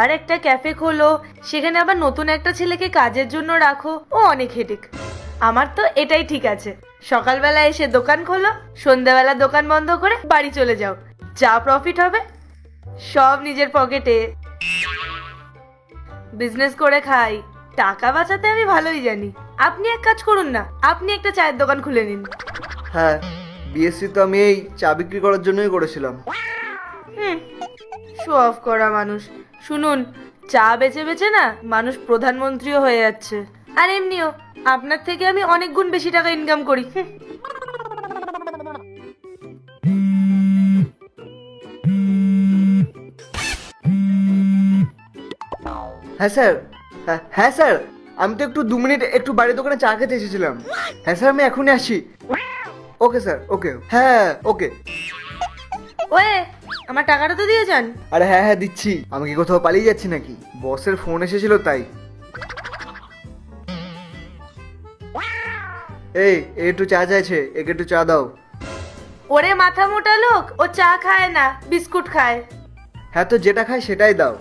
আর একটা ক্যাফে খোলো, সেখানে আবার নতুন একটা ছেলেকে কাজের জন্য রাখো, ও অনেক হেডেক। আমার তো এটাই ঠিক আছে, সকালবেলা এসে দোকান খোলো, সন্ধ্যাবেলা দোকান বন্ধ করে বাড়ি চলে যাও, যা প্রফিট হবে সব নিজের পকেটে। বিজনেস করে খাই, টাকা বাঁচাতে আমি ভালোই জানি। আপনি এক কাজ করুন না, আপনি একটা চায়ের দোকান খুলে নিন। হ্যাঁ, বিএসসি তো আমি এই চা বিক্রি করার জন্যই করেছিলাম। শো অফ করা মানুষ। শুনুন, চা বেচে বেচে না মানুষ প্রধানমন্ত্রীও হয়ে যাচ্ছে। আর এমনিও আপনার থেকে আমি অনেক গুণ বেশি টাকা ইনকাম করি। হ্যাঁ স্যার, হ্যাঁ স্যার, আমি তো একটু 2 মিনিট একটু বাড়ির দোকানে চা খেতে এসেছিলাম। হ্যাঁ স্যার, আমি এখনই আসি। ওকে স্যার, ওকে, হ্যাঁ ওকে। ওয়ে, আমার টাকাটা তো দিয়ে যান। আরে হ্যাঁ হ্যাঁ দিচ্ছি। আমি কি কোথাও পালিয়ে যাচ্ছি নাকি? বসের ফোন এসেছিল তাই। এই একটু চা চাইছে, একে একটু চা দাও। ওরে মাথা মোটা লোক, ও চা খায় না, বিস্কুট খায়। হ্যাঁ তো যেটা খায় সেটাই দাও।